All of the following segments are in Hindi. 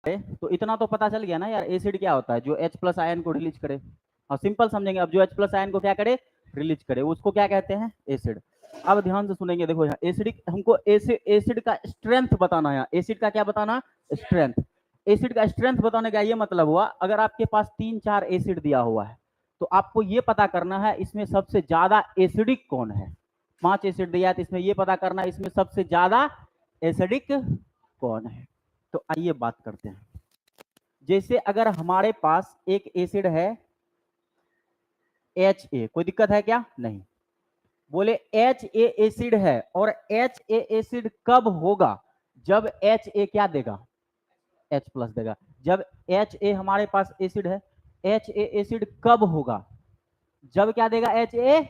तो इतना तो पता चल गया ना यार, एसिड क्या होता है, जो H+ आयन को रिलीज करे। और सिंपल समझेंगे, अब जो H+ आयन को क्या करे, रिलीज करे, उसको क्या कहते हैं, एसिड। अब ध्यान से सुनेंगे, देखो यहाँ एसिडिक, हमको एसिड का स्ट्रेंथ बताना है। एसिड का क्या बताना, स्ट्रेंथ। एसिड का स्ट्रेंथ बताने का ये मतलब हुआ, अगर आपके पास 3-4 एसिड दिया हुआ है तो आपको ये पता करना है इसमें सबसे ज्यादा एसिडिक कौन है। 5 एसिड दिया है तो इसमें ये पता करना है इसमें सबसे ज्यादा एसिडिक कौन है। तो आइए बात करते हैं। जैसे अगर हमारे पास एक एसिड है HA, कोई दिक्कत है क्या, नहीं। बोले HA एसिड है, और HA एसिड कब होगा, जब HA क्या देगा, H+ देगा। जब HA हमारे पास एसिड है, HA एसिड कब होगा, जब क्या देगा, HA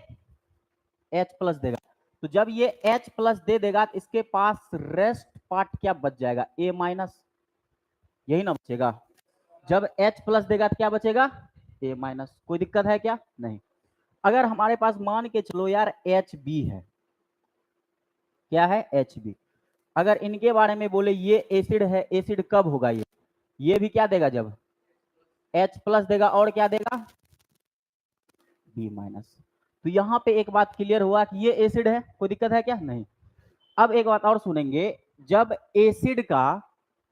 H+ देगा। तो जब ये H+ दे देगा तो इसके पास रेस्ट पार्ट क्या बच जाएगा, A-, यही ना बचेगा। जब H+ देगा तो क्या बचेगा, A-। कोई दिक्कत है क्या, नहीं। अगर हमारे पास मान के चलो यार HB है, क्या है, HB। अगर इनके बारे में बोले ये एसिड है, एसिड कब होगा, ये भी क्या देगा, जब H+ देगा, और क्या देगा, B-। तो यहाँ पे एक बात क्लियर हुआ कि ये एसिड है, कोई दिक्कत है क्या, नहीं। अब एक बात और सुनेंगे, जब एसिड का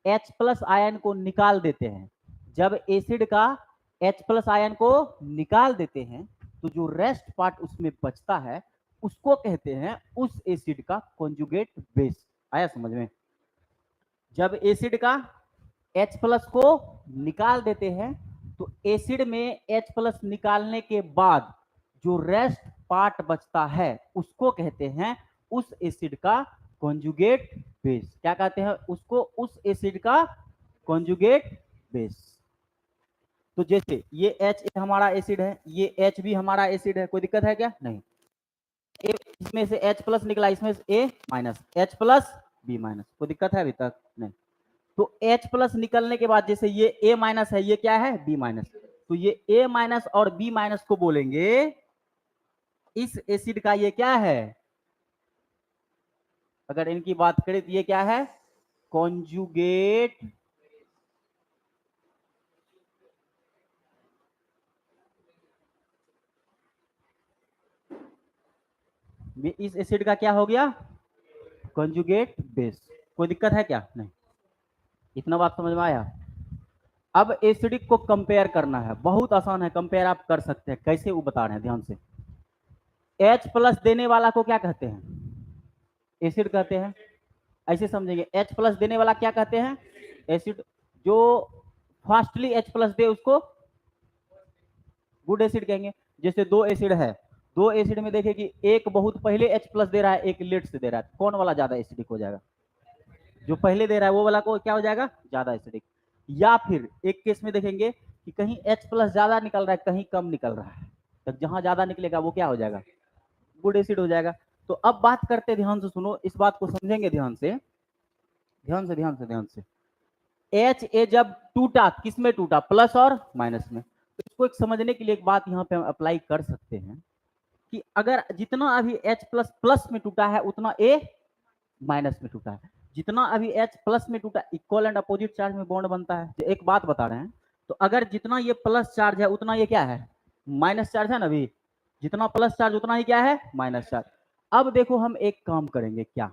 H+ आयन को निकाल देते हैं, जब एसिड का H+ आयन को निकाल देते हैं तो जो रेस्ट पार्ट उसमें बचता है उसको कहते हैं उस एसिड का कॉन्जुगेट बेस। आया समझ में। जब एसिड का H+ को निकाल देते हैं तो एसिड में H+ निकालने के बाद जो रेस्ट पार्ट बचता है उसको कहते हैं उस एसिड का कॉन्जुगेट बेस। क्या कहते हैं उसको, उस एसिड का कॉन्जुगेट बेस। तो जैसे ये HA हमारा एसिड है, ये H भी हमारा एसिड है, कोई दिक्कत है क्या, नहीं। इसमें से H+ निकला, इसमें से A-, H+ B-, कोई दिक्कत है अभी तक, नहीं। तो H+ निकलने के बाद जैसे ये A- है, ये क्या है, B-, तो ये A- और B- को बोलेंगे इस एसिड का ये क्या है, अगर इनकी बात करें तो ये क्या है, कॉन्जुगेट इस एसिड का क्या हो गया, कॉन्जुगेट बेस। कोई दिक्कत है क्या, नहीं। इतना बात समझ में आया। अब एसिडिक को कंपेयर करना है, बहुत आसान है, कंपेयर आप कर सकते हैं। कैसे वो बता रहे हैं, ध्यान से। H+ देने वाला को क्या कहते हैं, एसिड कहते हैं, ऐसे समझेंगे। H+ देने वाला क्या कहते हैं, एसिड। जो फास्टली H+ दे उसको गुड एसिड कहेंगे। जैसे 2 एसिड है, 2 एसिड में देखिए कि एक बहुत पहले H+ दे रहा है, एक लेट से दे रहा है, कौन वाला ज्यादा एसिडिक हो जाएगा, जो पहले दे रहा है वो वाला को क्या हो जाएगा, ज्यादा एसिडिक। या फिर एक केस में देखेंगे कि कहीं H+ ज्यादा निकल रहा है, कहीं कम निकल रहा है, तो जहां ज्यादा निकलेगा वो क्या हो जाएगा, गुड एसिड हो जाएगा। तो अब बात करते हैं, ध्यान से सुनो, इस बात को समझेंगे ध्यान से, ध्यान से, ध्यान से, ध्यान से। HA जब टूटा, किस में टूटा, प्लस और माइनस में। तो इसको एक समझने के लिए एक बात यहाँ पे हम अप्लाई कर सकते हैं कि अगर जितना अभी H+ प्लस में टूटा है उतना A- में टूटा है। जितना अभी H+ में टूटा, इक्वल एंड अपोजिट चार्ज में बॉन्ड बनता है। तो एक बात बता रहे हैं, तो अगर जितना ये प्लस चार्ज है उतना ये क्या है, माइनस चार्ज है ना। अभी जितना प्लस चार्ज उतना ही क्या है, माइनस चार्ज। अब देखो हम एक काम करेंगे, क्या,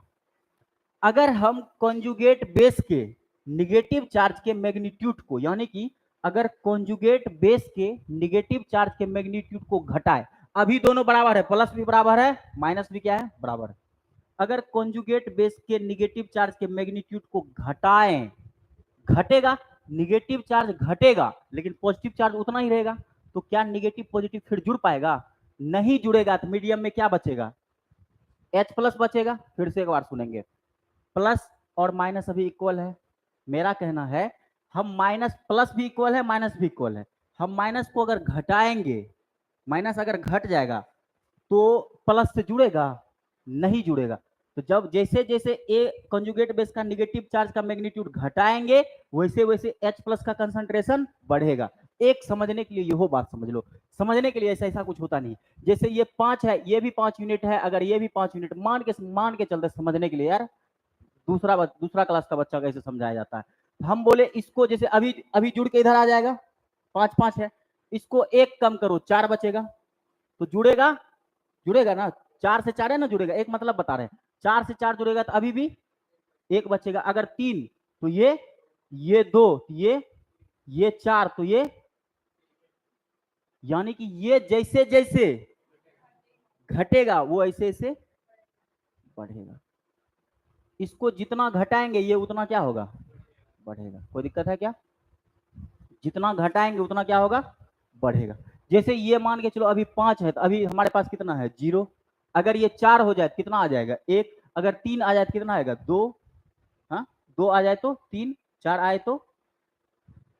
अगर हम कॉन्जुगेट बेस के निगेटिव चार्ज के मैग्नीट्यूड को, यानी कि अगर कॉन्जुगेट बेस के निगेटिव चार्ज के मैग्नीट्यूड को घटाए, अभी दोनों बराबर है, प्लस भी बराबर है, माइनस भी क्या है, बराबर है। अगर कॉन्जुगेट बेस के निगेटिव चार्ज के मैग्नीट्यूड को घटाएं, घटेगा, निगेटिव चार्ज घटेगा लेकिन पॉजिटिव चार्ज उतना ही रहेगा। तो क्या निगेटिव पॉजिटिव फिर जुड़ पाएगा, नहीं जुड़ेगा। तो मीडियम में क्या बचेगा, H+ बचेगा। फिर से एक बार सुनेंगे, प्लस और माइनस अभी इक्वल है। मेरा कहना है हम माइनस, प्लस भी इक्वल है, माइनस भी इक्वल है, हम माइनस को अगर घटाएंगे, माइनस अगर घट जाएगा तो प्लस से जुड़ेगा, नहीं जुड़ेगा। तो जब जैसे जैसे ए कंजुगेट बेस का निगेटिव चार्ज का मैग्नीट्यूड घटाएंगे वैसे वैसे H+ का कंसंट्रेशन बढ़ेगा। एक समझने के लिए यहो बात समझ लो, समझने के लिए ऐसा ऐसा कुछ होता नहीं। जैसे ये 5 है, ये भी 5 यूनिट है, अगर ये भी 5 यूनिट मान के चलते समझने के लिए यार, दूसरा क्लास का बच्चा कैसे समझाया जाता है। हम बोले इसको जैसे अभी अभी जुड़ के इधर आ जाएगा, 5 5 है, इसको एक कम करो 4 बचेगा, तो जुड़ेगा, जुड़ेगा ना, 4 से 4 है ना जुड़ेगा, एक मतलब बता रहे हैं 4 से 4 जुड़ेगा तो अभी भी एक बचेगा, अगर 3 तो ये 2 ये 4 तो ये, यानी कि ये जैसे जैसे घटेगा वो ऐसे ऐसे बढ़ेगा, इसको जितना घटाएंगे ये उतना क्या होगा, बढ़ेगा। कोई दिक्कत है क्या, जितना घटाएंगे उतना क्या होगा, बढ़ेगा। जैसे ये मान के चलो अभी 5 है तो अभी हमारे पास कितना है 0, अगर ये 4 हो जाए तो कितना आ जाएगा 1, अगर 3 आ जाए तो कितना आएगा 2, हाँ 2 आ जाए तो 3, 4 आए तो,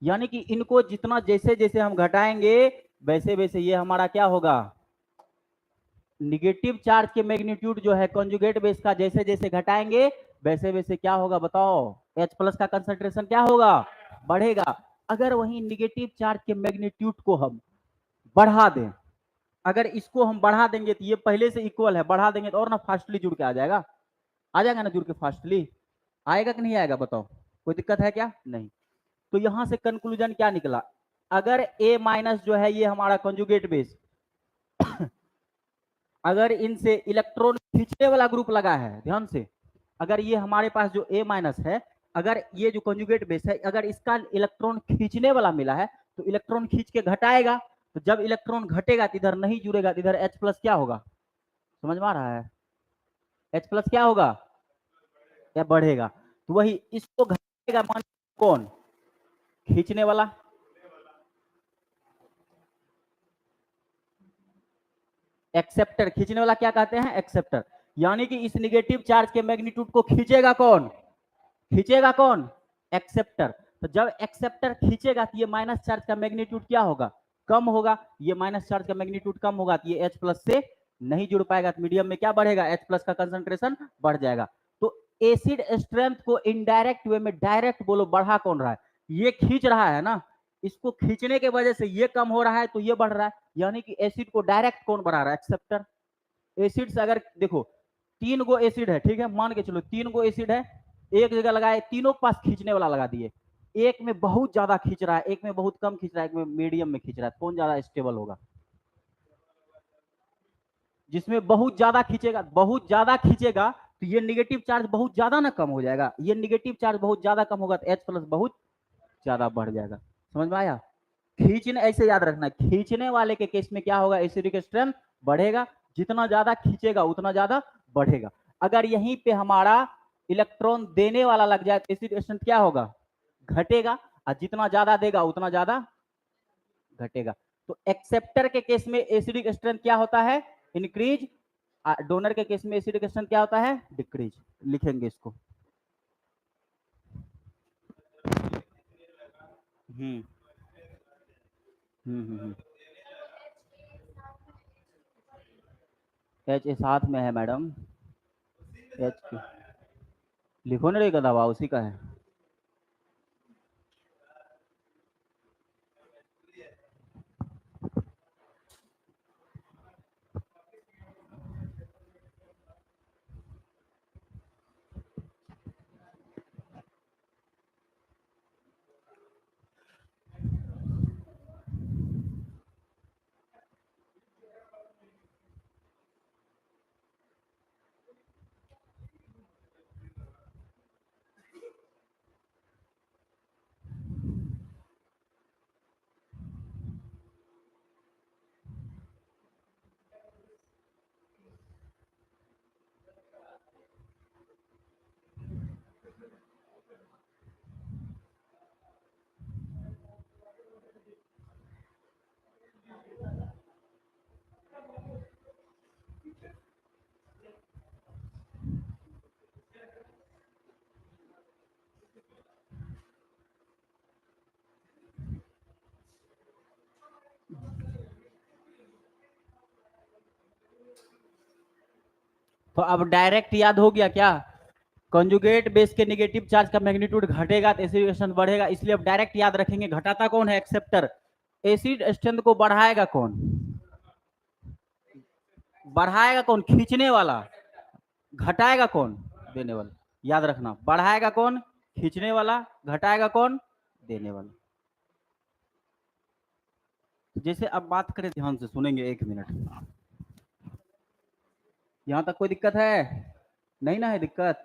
यानी कि इनको जितना जैसे जैसे हम घटाएंगे वैसे वैसे ये हमारा क्या होगा, निगेटिव चार्ज के मैग्नीट्यूड जो है कॉन्जुगेट बेस का जैसे जैसे घटाएंगे वैसे वैसे क्या होगा बताओ, H प्लस का कंसंट्रेशन क्या होगा, बढ़ेगा। अगर वही निगेटिव चार्ज के मैग्नीट्यूड को हम बढ़ा दें, अगर इसको हम बढ़ा देंगे तो ये पहले से इक्वल है, बढ़ा देंगे तो और ना फास्टली जुड़ के आ जाएगा ना जुड़ के फास्टली, आएगा कि नहीं आएगा बताओ, कोई दिक्कत है क्या, नहीं। तो यहां से कंक्लूजन क्या निकला, अगर A माइनस जो है ये हमारा कॉन्जुगेट बेस अगर इनसे इलेक्ट्रॉन खींचने वाला ग्रुप लगा है, ध्यान से, अगर ये हमारे पास जो A माइनस है, अगर ये जो कॉन्जुगेट बेस है अगर इसका इलेक्ट्रॉन खींचने वाला मिला है तो इलेक्ट्रॉन खींच के घटाएगा, तो जब इलेक्ट्रॉन घटेगा तो इधर नहीं जुड़ेगा, तो इधर H प्लस क्या होगा, समझ में आ रहा है, H प्लस क्या होगा, क्या बढ़ेगा। तो वही इसको घटाएगा मान कौन, खींचने वाला, एक्सेप्टर, खींचने वाला क्या कहते हैं, एक्सेप्टर, यानी कि इस निगेटिव चार्ज के मैग्नीट्यूड को खींचेगा कौन, खींचेगा कौन, एक्सेप्टर। तो जब एक्सेप्टर खींचेगा तो ये माइनस चार्ज का मैग्नीट्यूड क्या होगा, कम होगा, ये माइनस चार्ज का मैग्नीट्यूड कम होगा तो ये H प्लस से नहीं जुड़ पाएगा, तो मीडियम में क्या बढ़ेगा, H प्लस का कंसंट्रेशन बढ़ जाएगा। तो एसिड स्ट्रेंथ को इनडायरेक्ट वे में, डायरेक्ट बोलो बढ़ा कौन रहा है, ये खींच रहा है ना, इसको खींचने के वजह से ये कम हो रहा है तो ये बढ़ रहा है, यानी कि एसिड को डायरेक्ट कौन बढ़ा रहा है, एक्सेप्टर। एसिड से अगर देखो 3 गो एसिड है, ठीक है, मान के चलो 3 गो एसिड है, एक जगह लगाए, तीनों के पास खींचने वाला लगा दिए, एक में बहुत ज्यादा खींच रहा है, एक में बहुत कम खींच रहा है, एक में मीडियम में खींच रहा है, कौन ज्यादा स्टेबल होगा, जिसमें बहुत ज्यादा खींचेगा, बहुत ज्यादा खींचेगा तो ये निगेटिव चार्ज बहुत ज्यादा ना कम हो जाएगा, ये निगेटिव चार्ज बहुत ज्यादा कम होगा तो H प्लस बहुत ज्यादा बढ़ जाएगा, समझ में आया। खींचने, ऐसे याद रखना, खींचने वाले के केस में क्या होगा, एसिडिक स्ट्रेंथ बढ़ेगा, जितना ज्यादा खींचेगा उतना ज्यादा बढ़ेगा। अगर यहीं पे हमारा इलेक्ट्रॉन देने वाला लग जाए तो एसिडिक स्ट्रेंथ क्या होगा, घटेगा, और जितना ज्यादा देगा उतना ज्यादा घटेगा। तो एक्सेप्टर के केस में एसिडिक स्ट्रेंथ क्या होता है, इंक्रीज, डोनर के केस में एसिडिक स्ट्रेंथ क्या होता है, डिक्रीज। लिखेंगे इसको, हम्म एच साथ में है मैडम, एच लिखो ना, का दवा उसी का है। तो अब डायरेक्ट याद हो गया क्या, कंजुगेट बेस के नेगेटिव चार्ज का मैग्नीट्यूड घटेगा तो एसिड स्ट्रेंथ बढ़ेगा, इसलिए अब डायरेक्ट याद रखेंगे, घटाता कौन है, एक्सेप्टर। एसिड स्ट्रेंथ को बढ़ाएगा कौन, बढ़ाएगा कौन, खींचने वाला, घटाएगा कौन, देने वाला, याद रखना, बढ़ाएगा कौन, खींचने वाला, घटाएगा कौन, देने वाला। जैसे अब बात करें, ध्यान से सुनेंगे, 1 मिनट। यहाँ तक कोई दिक्कत है? नहीं ना है दिक्कत?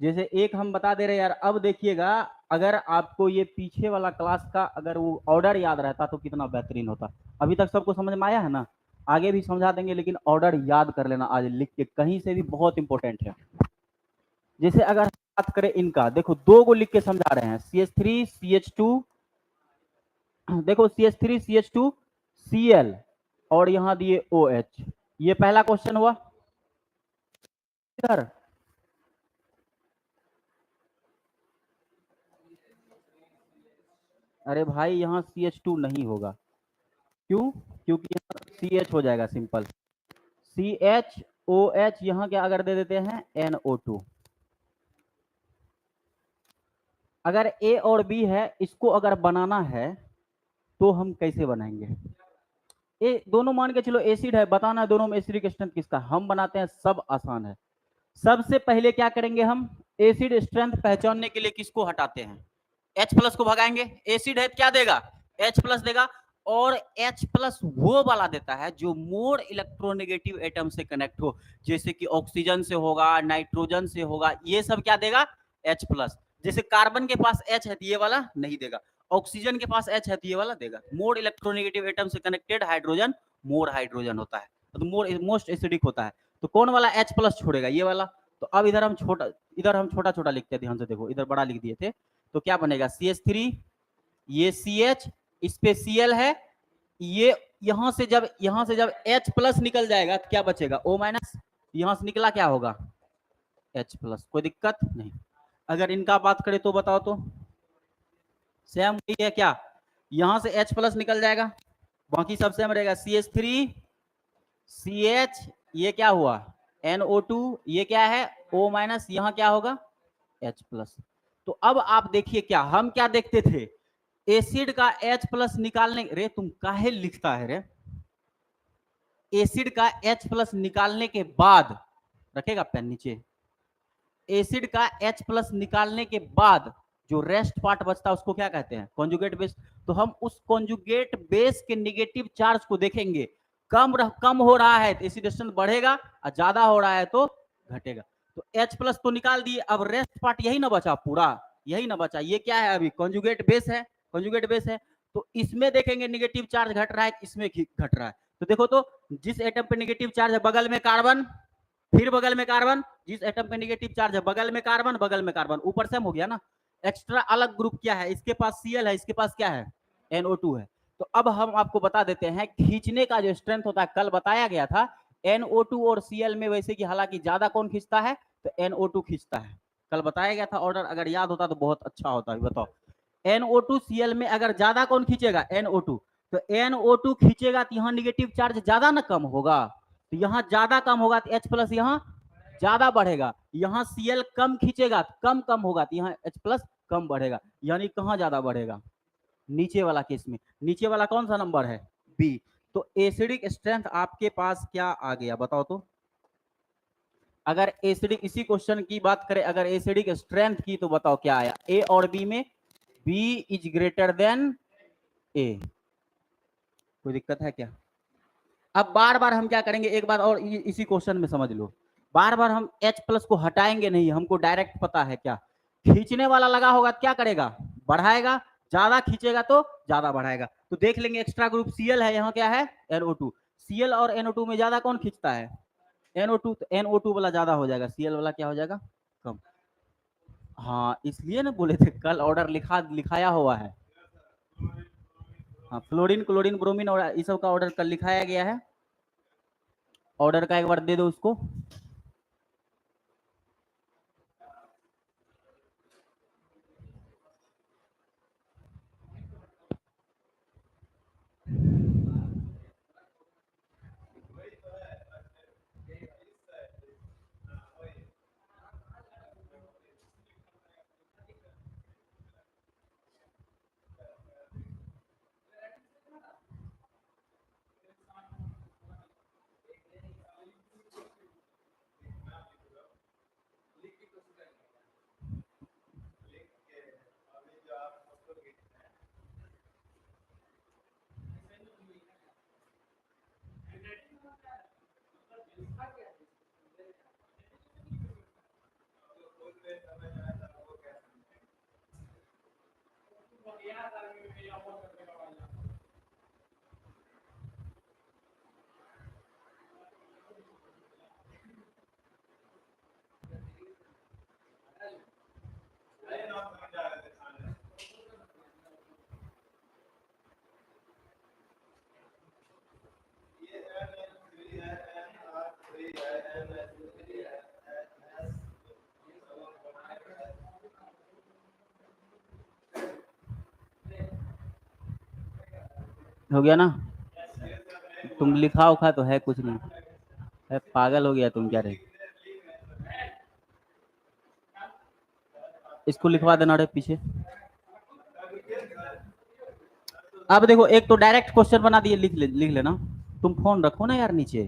जैसे एक हम बता दे रहे यार, अब देखिएगा, अगर आपको ये पीछे वाला क्लास का अगर वो ऑर्डर याद रहता तो कितना बेहतरीन होता। अभी तक सबको समझ में आया है ना? आगे भी समझा देंगे, लेकिन ऑर्डर याद कर लेना आज लिख के कहीं से भी, बहुत इंपॉर्टेंट है। जैसे अगर बात करें इनका, देखो 2 को लिख के समझा रहे हैं, CH3 CH2, देखो CH3 CH2 Cl, और यहां दिए OH। ये पहला क्वेश्चन हुआ। इधर अरे भाई यहाँ CH2 नहीं होगा। क्यों? क्योंकि यहाँ CH हो जाएगा सिंपल। CHOH यहाँ क्या अगर दे देते हैं NO2। अगर A और B है, इसको अगर बनाना है तो हम कैसे बनाएंगे? ये दोनों मान के चलो एसिड है, बताना है दोनों में एसिडिक स्ट्रेंथ किसका। हम बनाते हैं, सब आसान है। सबसे पहले क्या करेंगे हम, एसिड स्ट्रेंथ पहचानने के लिए किसको हटाते हैं, H+ को भगाएंगे। एसिड है क्या देगा, H+ देगा। और H+ वो वाला देता है जो मोर इलेक्ट्रोनेगेटिव एटम से कनेक्ट हो, जैसे कि ऑक्सीजन से होगा, नाइट्रोजन से होगा, ये सब क्या देगा, H+। जैसे कार्बन के पास H है तो ये वाला नहीं देगा, ऑक्सीजन के पास H है तो ये वाला देगा। मोर इलेक्ट्रोनेगेटिव एटम से कनेक्टेड हाइड्रोजन मोर हाइड्रोजन होता है, तो मोर मोस्ट एसिडिक होता है। तो कौन वाला H+ छोड़ेगा, ये वाला। तो अब इधर हम छोटा छोटा लिखते हैं, ध्यान से देखो, इधर बड़ा लिख दिए थे। तो क्या बनेगा, CH3, ये CH, इस पे Cl है, ये यहां से जब H+ निकल जाएगा तो क्या बचेगा, O-। यहां से निकला क्या होगा, H+। कोई दिक्कत नहीं। अगर इनका बात करें तो बताओ, तो सेम वही है क्या, यहां से H+ निकल जाएगा, बाकी सब सेम रहेगा। CH3 CH, ये क्या हुआ, NO2, ये क्या है O-, यहां क्या होगा H+। तो अब आप देखिए, क्या हम क्या देखते थे, एसिड का H+ निकालने, रे तुम काहे लिखता है रे, एसिड का H+ निकालने के बाद, रखेगा पेन नीचे, एसिड का H+ निकालने के बाद जो रेस्ट पार्ट बचता है उसको क्या कहते हैं, कॉन्जुगेट बेस। तो हम उस कॉन्जुगेट बेस के नेगेटिव चार्ज को देखेंगे, कम हो रहा है तो एसिड स्ट्रेंथ बढ़ेगा, और ज्यादा हो रहा है तो घटेगा। तो H+ तो निकाल दिए, अब रेस्ट पार्ट यही ना बचा, पूरा यही ना बचा। ये क्या है, अभी कॉन्जुगेट बेस है, कॉन्जुगेट बेस है। तो इसमें देखेंगे नेगेटिव चार्ज घट रहा है, इसमें घट रहा है। तो देखो, तो जिस एटम पे नेगेटिव चार्ज है बगल में कार्बन, फिर बगल में कार्बन, जिस एटम पे नेगेटिव चार्ज है बगल में कार्बन, बगल में कार्बन, ऊपर सेम हो गया ना। एक्स्ट्रा अलग ग्रुप क्या है, इसके पास Cl है, इसके पास क्या है, NO2 है। तो अब हम आपको बता देते हैं, खींचने का जो स्ट्रेंथ होता है, कल बताया गया था, NO2 और Cl में वैसे कि हालांकि ज्यादा कौन खींचता है, तो NO2 खींचता है। कल बताया गया था ऑर्डर, अगर याद होता तो बहुत अच्छा होता है। बताओ, NO2 Cl में अगर ज्यादा कौन खींचेगा, NO2। तो NO2 खींचेगा तो यहाँ निगेटिव चार्ज ज्यादा ना कम होगा, तो यहाँ ज्यादा कम होगा तो H+ यहाँ ज्यादा बढ़ेगा। यहाँ Cl कम खींचेगा तो कम कम होगा, तो यहाँ H+ कम बढ़ेगा। यानी कहाँ ज्यादा बढ़ेगा, नीचे वाला केस में। नीचे वाला कौन सा नंबर है, बी। तो एसिडिक स्ट्रेंथ आपके पास क्या आ गया, बताओ तो। अगर एसिडिक, इसी क्वेश्चन की बात करें, अगर एसिडिक स्ट्रेंथ की, तो बताओ क्या आया, ए और बी में बी इज ग्रेटर देन ए। कोई दिक्कत है क्या? अब बार बार हम क्या करेंगे, एक बार और इसी क्वेश्चन में समझ लो, बार बार हम H+ को हटाएंगे नहीं, हमको डायरेक्ट पता है क्या, खींचने वाला लगा होगा तो क्या करेगा, बढ़ाएगा, ज्यादा खींचेगा तो ज्यादा बढ़ाएगा। तो देख लेंगे, एक्स्ट्रा ग्रुप Cl है, यहाँ क्या है, NO2। Cl और NO2 में ज्यादा कौन खींचता है, NO2। तो NO2 वाला ज्यादा हो जाएगा, Cl वाला क्या हो जाएगा, कम। हाँ, इसलिए ना बोले थे कल ऑर्डर लिखाया हुआ है। हाँ, फ्लोरीन, क्लोरीन, ब्रोमीन और इस सब का ऑर्डर कल लिखाया गया है। ऑर्डर का एक बार दे दो उसको। हो गया ना? तुम लिखा उखा तो है कुछ नहीं है, पागल हो गया तुम क्या रे? इसको लिखवा देना रे पीछे। अब देखो, एक तो डायरेक्ट क्वेश्चन बना दिए, लिख लेना। तुम फोन रखो ना यार नीचे,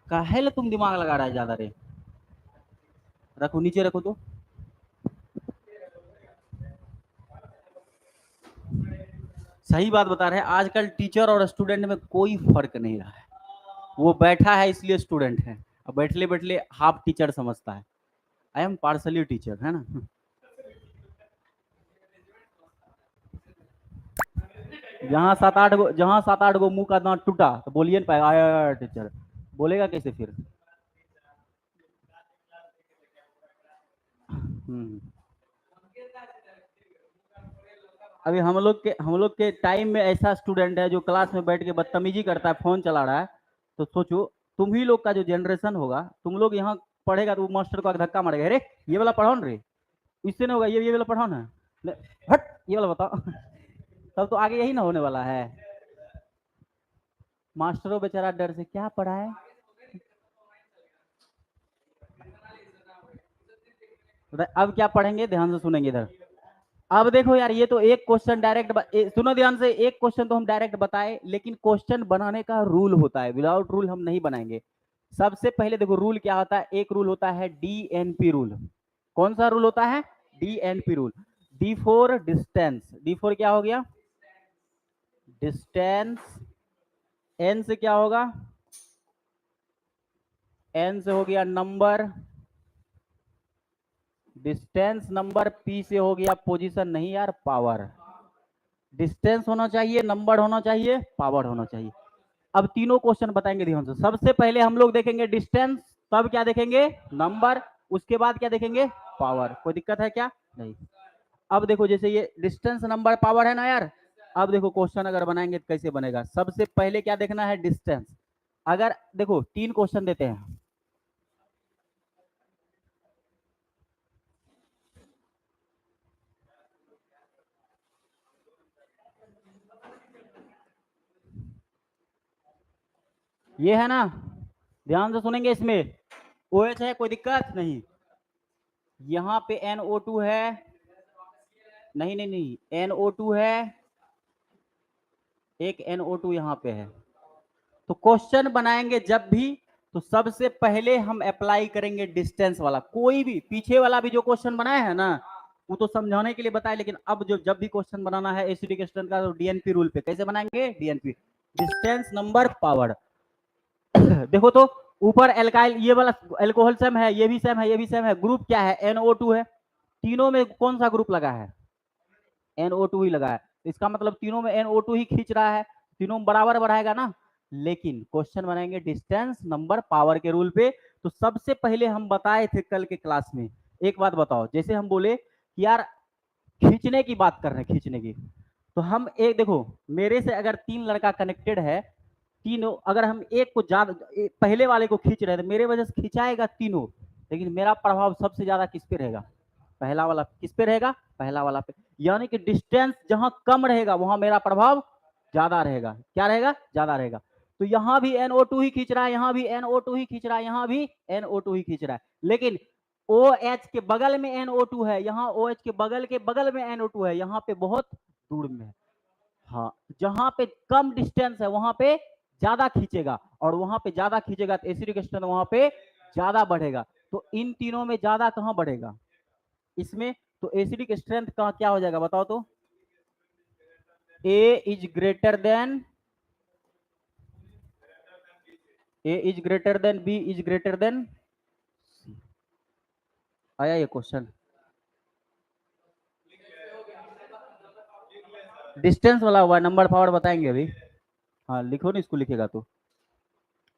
काहे ले तुम दिमाग लगा रहा है ज्यादा रे? रखो नीचे, रखो तो। सही बात बता रहे हैं, आजकल टीचर और स्टूडेंट में कोई फर्क नहीं रहा है। वो बैठा है इसलिए स्टूडेंट है, अब बैठले बैठले हाफ टीचर समझता है। आई एम पार्सली टीचर, है ना? जहां सात आठ गो मुंह का दांत टूटा तो बोलिए ना पाएगा आया टीचर, बोलेगा कैसे फिर? हम्म। अभी हम लोग के टाइम में ऐसा स्टूडेंट है जो क्लास में बैठ के बदतमीजी करता है, फोन चला रहा है। तो सोचो, तुम ही लोग का जो जनरेशन होगा, तुम लोग यहाँ पढ़ेगा तो मास्टर को धक्का मारेगा, अरे ये वाला पढ़ाओ ना रे, इससे नहीं होगा, ये वाला पढ़ाओ ना, हट ये वाला बताओ। तब तो आगे यही ना होने वाला है। मास्टरों बेचारा डर से क्या पढ़ाए। अब क्या पढ़ेंगे, ध्यान से सुनेंगे इधर। अब देखो यार, ये तो एक क्वेश्चन डायरेक्ट सुनो ध्यान से, एक क्वेश्चन तो हम डायरेक्ट बताए, लेकिन क्वेश्चन बनाने का रूल होता है, विदाउट रूल हम नहीं बनाएंगे। सबसे पहले देखो रूल क्या होता है, एक रूल होता है डीएनपी रूल। कौन सा रूल होता है? DNP rule. D four distance, D four क्या हो गया? डिस्टेंस। एन से क्या होगा? एन से हो गया नंबर, डिस्टेंस नंबर। पी से हो गया पोजीशन, नहीं यार पावर। डिस्टेंस होना चाहिए, नंबर होना चाहिए, पावर होना चाहिए। अब तीनों क्वेश्चन बताएंगे ध्यान से। सबसे पहले हम लोग देखेंगे डिस्टेंस, तब क्या देखेंगे? नंबर। उसके बाद क्या देखेंगे? पावर। कोई दिक्कत है क्या? नहीं। अब देखो, जैसे ये डिस्टेंस नंबर पावर है ना यार, अब देखो क्वेश्चन अगर बनाएंगे तो कैसे बनेगा। सबसे पहले क्या देखना है? डिस्टेंस। अगर देखो तीन क्वेश्चन देते हैं, ये है ना, ध्यान से सुनेंगे। इसमें OH है, कोई दिक्कत नहीं। यहाँ पे NO2 है, नहीं नहीं नहीं, NO2 है, एक NO2 यहाँ पे है। तो क्वेश्चन बनाएंगे जब भी, तो सबसे पहले हम अप्लाई करेंगे डिस्टेंस वाला। कोई भी पीछे वाला भी जो क्वेश्चन बनाया है ना, वो तो समझाने के लिए बताया, लेकिन अब जो जब भी क्वेश्चन बनाना है एसिडिक स्ट्रेंथ का, तो डीएनपी रूल पे कैसे बनाएंगे? DNP, distance number power. देखो तो, ऊपर एल्काइल ये वाला एल्कोहल सेम है, ये भी सेम है, ये भी सेम है। ग्रुप क्या है? NO2 है। तीनों में कौन सा ग्रुप लगा है? NO2 ही लगा है। इसका मतलब तीनों में NO2 ही खींच रहा है, तीनों में बराबर बढ़ाएगा ना। लेकिन क्वेश्चन बनाएंगे डिस्टेंस नंबर पावर के रूल पे। तो सबसे पहले हम बताए थे कल के क्लास में, एक बात बताओ, जैसे हम बोले कि यार खींचने की बात कर रहे हैं, खींचने की, तो हम एक देखो, मेरे से अगर तीन लड़का कनेक्टेड है, तीनों अगर हम एक को ज्यादा, पहले वाले को खींच रहे हैं, तो मेरे वजह से खिंचाएगा तीनों, लेकिन मेरा प्रभाव सबसे ज्यादा किस पे रहेगा? पहला वाला। किस पे रहेगा? पहला वाला पे। यानी कि डिस्टेंस जहां कम रहेगा वहां मेरा प्रभाव ज्यादा रहेगा। क्या रहेगा? ज्यादा रहेगा। तो यहां भी NO2 ही खींच रहा है, यहां भी NO2 ही खींच रहा है, यहां भी NO2 ही खींच रहा है, लेकिन OH के बगल में NO2 है, यहाँ OH के बगल में NO2 है, यहाँ पे बहुत दूर में है। हाँ, जहां पे कम डिस्टेंस है वहां पे ज्यादा खींचेगा, और वहां पे ज्यादा खींचेगा तो एसिडिक स्ट्रेंथ वहां पे ज्यादा बढ़ेगा। तो इन तीनों में ज्यादा कहां बढ़ेगा? इसमें। तो एसिडिक स्ट्रेंथ का क्या हो जाएगा बताओ तो? A is greater than, A is greater than, B is greater than. आया ये क्वेश्चन? डिस्टेंस वाला हुआ, नंबर पावर बताएंगे अभी। हाँ लिखो ना, इसको लिखेगा तो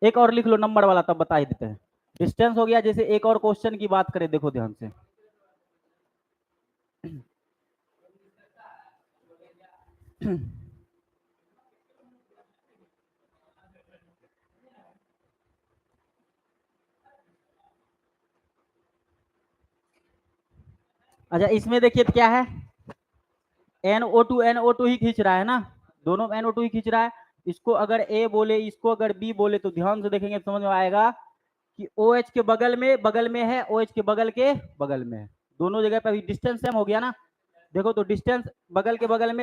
एक और लिख लो नंबर वाला, तब बता ही देते हैं। डिस्टेंस हो गया। जैसे एक और क्वेश्चन की बात करें, देखो ध्यान से। अच्छा इसमें देखिए तो क्या है, NO2 ही खींच रहा है ना, दोनों NO2 ही खींच रहा है। इसको अगर A बोले, इसको अगर B बोले, तो ध्यान से देखेंगे समझ में आएगा कि OH के बगल में है, OH के बगल में है, दोनों जगह पे अभी डिस्टेंस सेम हो गया ना। देखो तो डिस्टेंस बगल के बगल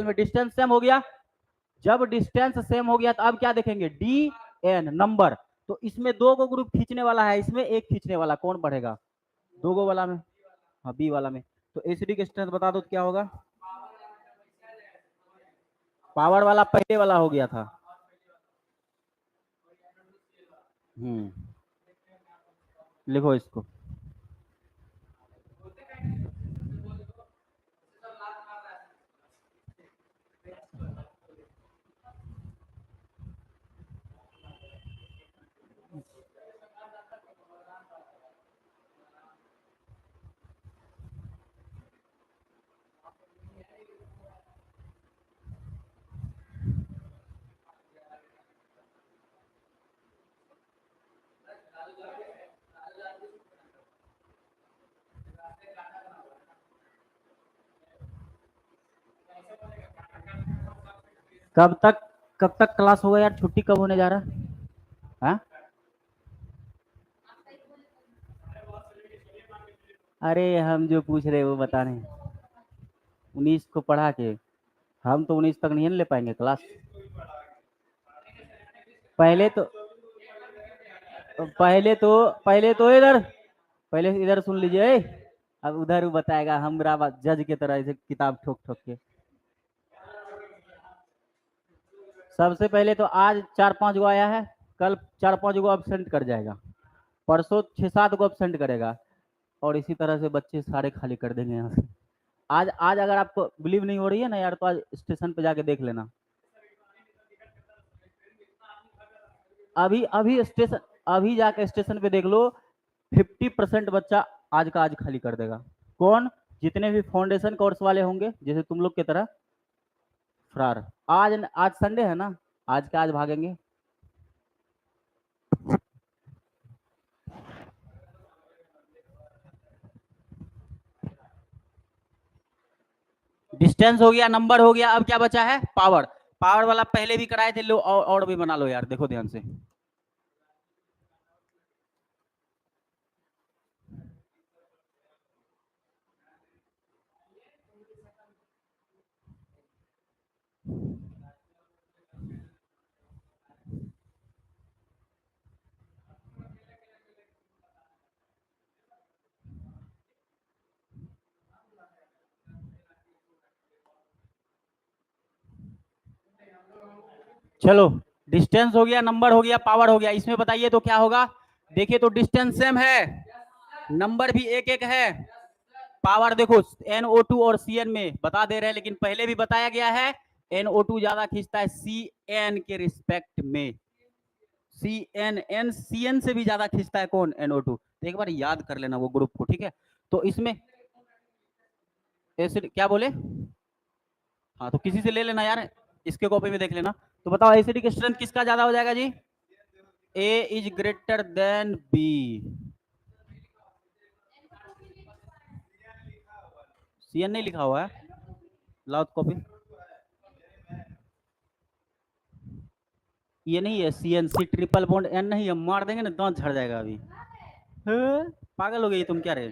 में डिस्टेंस सेम हो गया। जब डिस्टेंस सेम हो गया तो अब क्या देखेंगे, DN नंबर। तो इसमें दो को ग्रुप खींचने वाला है, इसमें एक खींचने वाला, कौन बढ़ेगा, दो गो वाला में, हाँ बी वाला में। तो एसिडी की स्ट्रेंथ बता दो तो क्या होगा, पावर वाला पहले वाला हो गया था। लिखो इसको। कब तक क्लास होगा यार, छुट्टी कब होने जा रहा है? हाँ? अरे हम जो पूछ रहे हैं वो बता रहे हैं, 19 को पढ़ा के। हम तो 19 तक नहीं ले पाएंगे क्लास। पहले तो पहले तो पहले तो इधर पहले इधर सुन लीजिए। अब उधर वो बताएगा हमरा जज के तरह से किताब ठोक ठोक के। सबसे पहले तो आज 4-5 गो आया है, कल 4-5 गो अब्सेंट कर जाएगा, परसों 6-7 गो अब्सेंट करेगा, और इसी तरह से बच्चे सारे खाली कर देंगे यहाँ से। आज आज अगर आपको बिलीव नहीं हो रही है ना यार, तो आज स्टेशन पे जाके देख लेना। अभी अभी स्टेशन अभी जाके स्टेशन पे देख लो, 50% बच्चा आज का आज खाली कर देगा। कौन? जितने भी फाउंडेशन कोर्स वाले होंगे जैसे तुम लोग की तरह, फरार। आज आज संडे है ना, आज का आज भागेंगे। डिस्टेंस हो गया, नंबर हो गया, अब क्या बचा है, पावर। पावर वाला पहले भी कराए थे, लो और भी बना लो यार, देखो ध्यान से। चलो, डिस्टेंस हो गया, नंबर हो गया, पावर हो गया, इसमें बताइए तो क्या होगा। देखिए तो डिस्टेंस सेम है, नंबर भी एक एक है, पावर देखो NO2 और CN में बता दे रहे हैं, लेकिन पहले भी बताया गया है NO2 ज्यादा खींचता है CN के रिस्पेक्ट में। CN से भी ज्यादा खींचता है कौन, NO2। तो एक बार याद कर लेना वो ग्रुप को, ठीक है। तो इसमें एसिड क्या बोले, हाँ तो किसी से ले लेना यार, इसके कॉपी में देख लेना। तो बताओ एसिडिक स्ट्रेंथ किसका ज्यादा हो जाएगा जी, A is greater than B। CN नहीं लिखा हुआ है, लाओ कॉपी। ये नहीं है CN, C triple bond N नहीं है, मार देंगे ना दांत झड़ जाएगा अभी। पागल हो गई तुम, क्या रहे,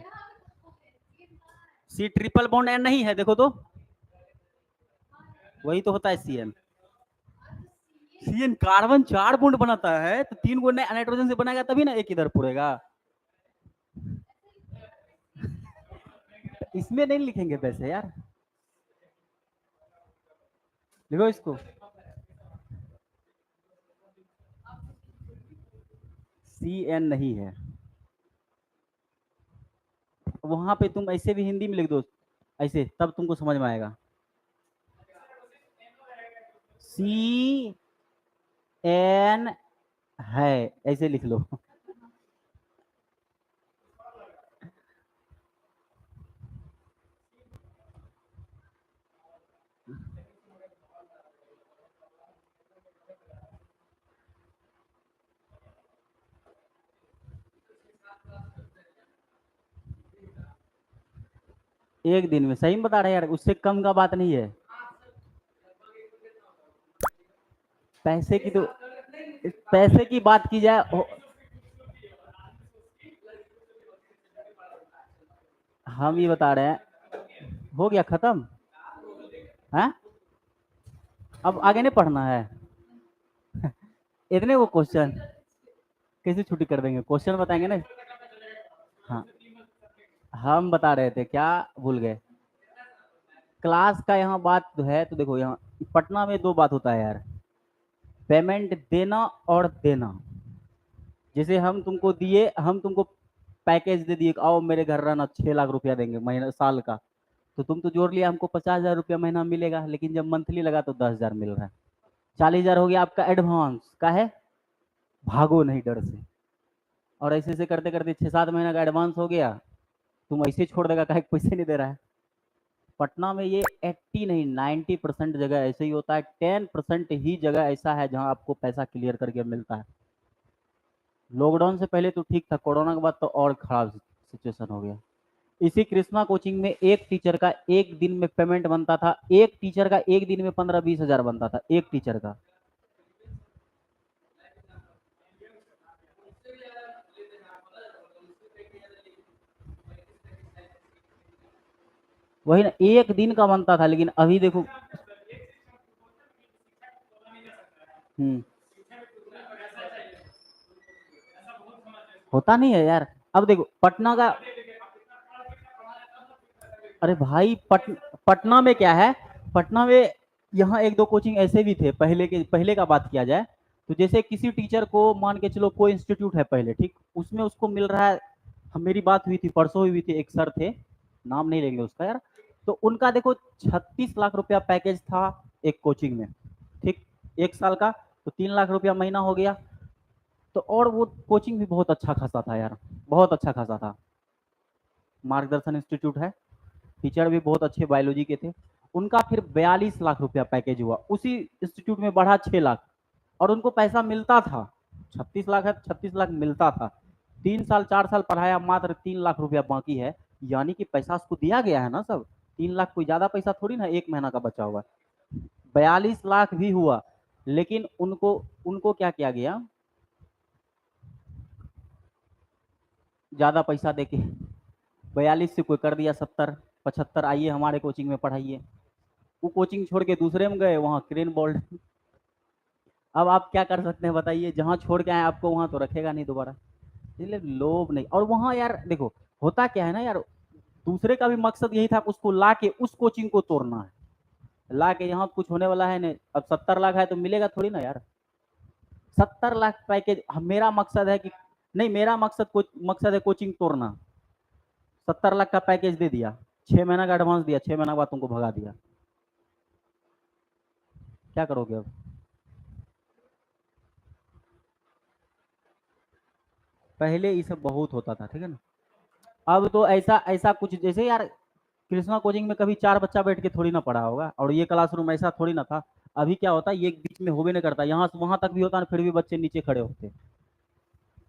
C ट्रिपल बॉन्ड N नहीं है, देखो तो वही तो होता है CN। CN कार्बन 4 बॉन्ड बनाता है, तो 3 गो नाइट्रोजन से बनाएगा तभी ना एक इधर पुड़ेगा। इसमें नहीं लिखेंगे वैसे यार, लिखो इसको। CN नहीं है, वहां पे तुम ऐसे भी हिंदी में लिख दो ऐसे, तब तुमको समझ में आएगा। CN है, ऐसे लिख लो। एक दिन में, सही में बता रहे यार, उससे कम का बात नहीं है। पैसे की तो, पैसे की बात की जाए, हम ये बता रहे हैं, हो गया खत्म है, अब आगे नहीं पढ़ना है। इतने वो क्वेश्चन कैसे छुट्टी कर देंगे, क्वेश्चन बताएंगे ना। हाँ, हम बता रहे थे, क्या भूल गए। क्लास का यहाँ बात तो है, तो देखो यहाँ पटना में दो बात होता है यार, पेमेंट देना और देना। जैसे हम तुमको दिए, हम तुमको पैकेज दे दिए, आओ मेरे घर रहना, 6 लाख रुपया देंगे महीना साल का, तो तुम तो जोड़ लिया हमको 50,000 रुपया महीना मिलेगा, लेकिन जब मंथली लगा तो 10,000 मिल रहा है। 40,000 हो गया आपका एडवांस का है, भागो नहीं डर से। और ऐसे ऐसे करते करते 6-7 महीना का एडवांस हो गया, तुम ऐसे छोड़ देगा, काहे पैसे नहीं दे रहा है। पटना में ये 80 नहीं 90% जगह ऐसे ही होता है, 10% ही जगह ऐसा है जहां आपको पैसा क्लियर करके मिलता है। लॉकडाउन से पहले तो ठीक था, कोरोना के बाद तो और खराब सिचुएशन हो गया। इसी कृष्णा कोचिंग में एक टीचर का एक दिन में पेमेंट बनता था, एक टीचर का एक दिन में 15-20 हजार बनता था, एक टीचर का। वही ना, एक दिन का बनता था, लेकिन अभी देखो। हम्म, होता नहीं है यार। अब देखो पटना का, अरे भाई पटना में क्या है, पटना में यहाँ एक दो कोचिंग ऐसे भी थे, पहले का बात किया जाए तो, जैसे किसी टीचर को मान के चलो, कोई इंस्टीट्यूट है पहले, ठीक, उसमें उसको मिल रहा है, मेरी बात हुई थी परसों, हुई थी, एक सर थे, नाम नहीं लेंगे उसका यार, तो उनका देखो 36 लाख रुपया पैकेज था एक कोचिंग में, ठीक, एक साल का, तो 3 लाख रुपया महीना हो गया। तो और वो कोचिंग भी बहुत अच्छा खासा था यार, बहुत अच्छा खासा था, मार्गदर्शन इंस्टीट्यूट है, टीचर भी बहुत अच्छे बायोलॉजी के थे। उनका फिर 42 लाख रुपया पैकेज हुआ, उसी इंस्टीट्यूट में बढ़ा 6 लाख, और उनको पैसा मिलता था, 36 लाख है, 36 लाख मिलता था, 3 साल 4 साल पढ़ाया, मात्र 3 लाख रुपया बाकी है, यानी कि पैसा उसको दिया गया है ना सब। 3 लाख कोई ज्यादा पैसा थोड़ी ना, एक महीना का बचा हुआ। 42 लाख भी हुआ, लेकिन उनको उनको क्या किया गया, ज्यादा पैसा देके 42 से कोई कर दिया 70-75, आइए हमारे कोचिंग में पढ़ाइए। वो कोचिंग छोड़ के दूसरे में गए, वहाँ क्रेन बोल्ड। अब आप क्या कर सकते हैं बताइए, जहाँ छोड़ के आए आपको वहाँ तो रखेगा नहीं दोबारा, इसलिए लोभ नहीं। और वहाँ यार देखो, होता क्या है ना यार, दूसरे का भी मकसद यही था, उसको ला के उस कोचिंग को तोड़ना है, ला के यहाँ कुछ होने वाला है नहीं, अब 70 लाख है तो मिलेगा थोड़ी ना यार। 70 लाख पैकेज, मेरा मकसद है कि, नहीं मेरा मकसद है कोचिंग तोड़ना। 70 लाख का पैकेज दे दिया, 6 महीना का एडवांस दिया, 6 महीना बाद तुमको भगा दिया, क्या करोगे अब। पहले ये सब बहुत होता था, ठीक है ना। अब तो ऐसा ऐसा कुछ, जैसे यार कृष्णा कोचिंग में कभी 4 बच्चा बैठ के थोड़ी ना पढ़ा होगा, और ये क्लासरूम ऐसा थोड़ी ना था। अभी क्या होता है, ये बीच में होबे नहीं करता, यहाँ से वहां तक भी होता है, फिर भी बच्चे नीचे खड़े होते।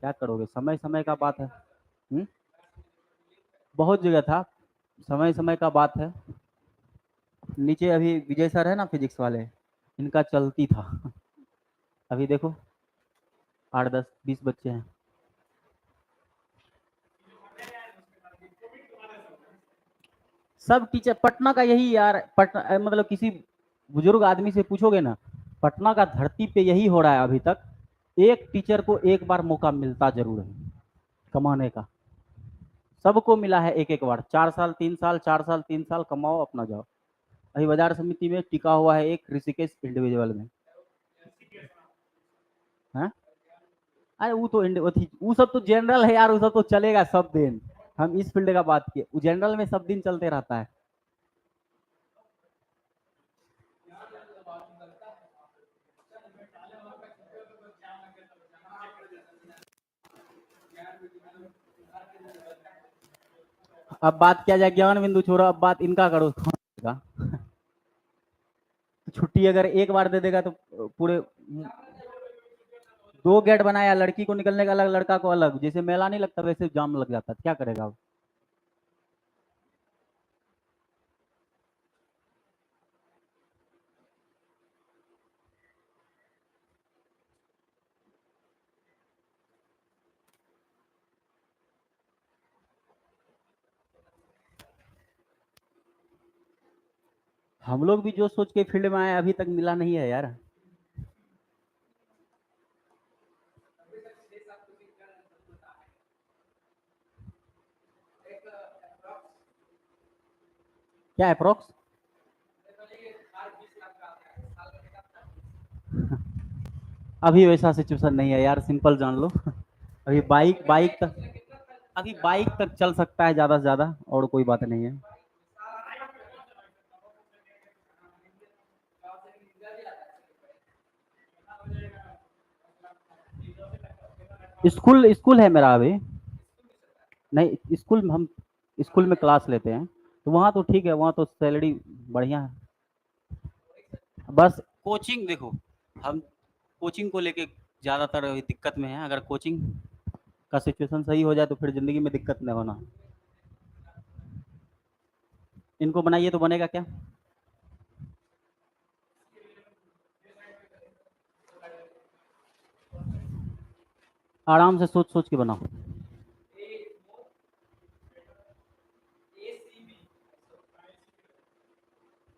क्या करोगे, समय समय का बात है। बहुत जगह था, समय समय का बात है। नीचे अभी विजय सर है ना, फिजिक्स वाले, इनका चलती था। अभी देखो 8-10-20 बच्चे हैं। सब टीचर पटना का यही यार, पटना मतलब किसी बुजुर्ग आदमी से पूछोगे ना, पटना का धरती पे यही हो रहा है अभी तक, एक टीचर को एक बार मौका मिलता जरूर है कमाने का। सबको मिला है एक एक बार, 4 साल 3 साल, 4 साल 3 साल कमाओ, अपना जाओ। अभी बाजार समिति में टिका हुआ है एक ऋषिकेश इंडिविजुअल में है। अरे वो तो वो सब तो जनरल है यार, वो सब तो चलेगा सब दिन। हम इस फील्ड का बात किए, वो जनरल में सब दिन चलते रहता है। अब बात किया जाए ज्ञान बिंदु छोड़ो, अब बात इनका करो। का छुट्टी अगर एक बार दे देगा तो पूरे 2 गेट बनाया, लड़की को निकलने का अलग, लड़का को अलग, जैसे मेला नहीं लगता वैसे जाम लग जाता, क्या करेगा अब? हम लोग भी जो सोच के फील्ड में आए अभी तक मिला नहीं है यार। क्या अप्रोक्स? अभी वैसा सिचुएशन नहीं है यार, सिंपल जान लो। अभी बाइक बाइक तक, अभी बाइक तक चल सकता है ज्यादा से ज्यादा, और कोई बात नहीं है। स्कूल स्कूल है मेरा अभी। नहीं, स्कूल हम स्कूल में क्लास लेते हैं, तो वहाँ तो ठीक है, वहाँ तो सैलरी बढ़िया है। बस कोचिंग देखो, हम कोचिंग को लेके ज़्यादातर दिक्कत में है। अगर कोचिंग का सिचुएशन सही हो जाए तो फिर ज़िंदगी में दिक्कत नहीं होना। इनको बनाइए तो बनेगा क्या? आराम से सोच सोच के बनाओ।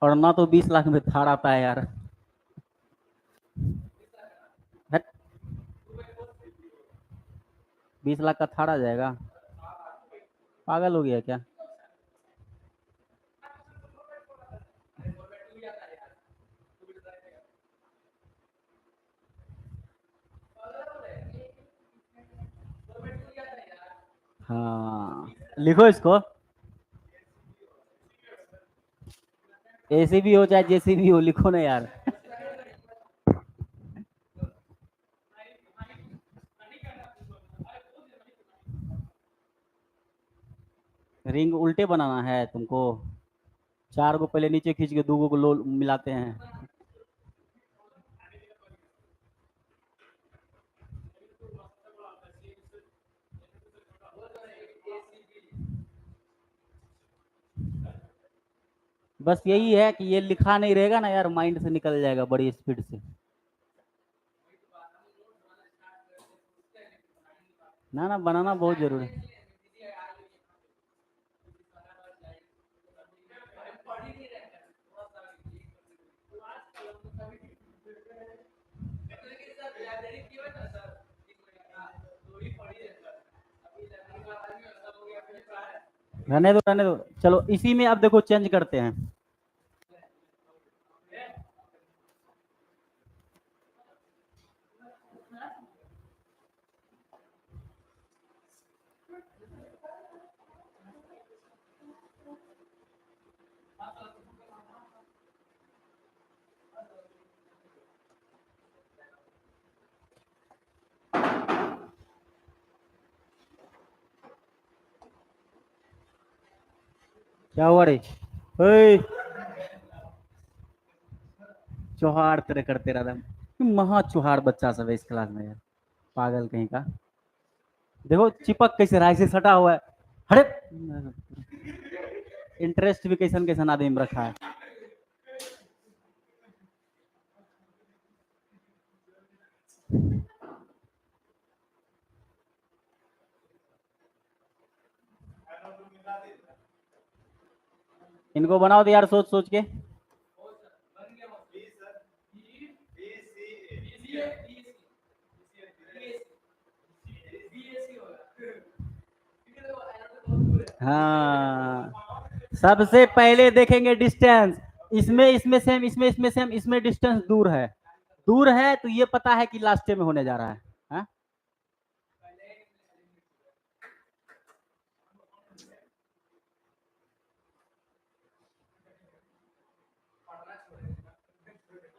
और ना तो 20 लाख में थार आता है यार। हट, 20 लाख का थार आ जाएगा? पागल हो गया क्या? हाँ, लिखो इसको। एसी भी हो चाहे जैसी भी हो, लिखो ना यार। रिंग उल्टे बनाना है तुमको? 4 को पहले नीचे खींच के 2 को लो मिलाते हैं। बस यही है कि ये लिखा नहीं रहेगा ना यार, माइंड से निकल जाएगा बड़ी स्पीड से। ना ना, बनाना बहुत जरूरी है। रहने दो रहने दो, चलो इसी में अब देखो चेंज करते हैं। क्या हुआ रे? ओए, चौहाड़ तेरे करते रहता, महा चौहाड़ बच्चा सब है इस क्लास में यार, पागल कहीं का। देखो चिपक कैसे रहा है, ऐसे सटा हुआ है। हटे। इंटरेस्ट भी कैसन कैसन आदमी में रखा है। इनको बनाओ तो यार सोच सोच के। हाँ, सबसे पहले देखेंगे डिस्टेंस। इसमें सेम, इसमें सेम, इसमें डिस्टेंस दूर है। दूर है तो ये पता है कि लास्ट में होने जा रहा है। हा?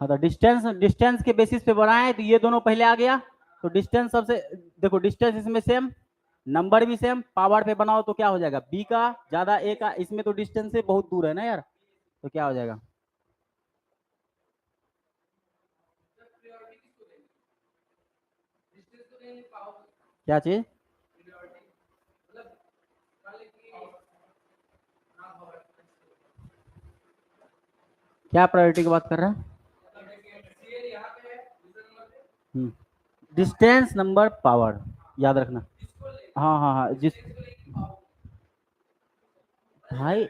हाँ, तो डिस्टेंस डिस्टेंस के बेसिस पे बनाए तो ये दोनों पहले आ गया। तो डिस्टेंस सबसे, देखो डिस्टेंस इसमें सेम नंबर भी सेम, पावर पे बनाओ तो क्या हो जाएगा, बी का ज्यादा ए का, इसमें तो डिस्टेंस से बहुत दूर है ना यार, तो क्या हो जाएगा, क्या चीज, क्या प्रायोरिटी की बात कर रहा है, डिस्टेंस नंबर पावर, याद रखना। हाँ हाँ हाँ, जिस भाई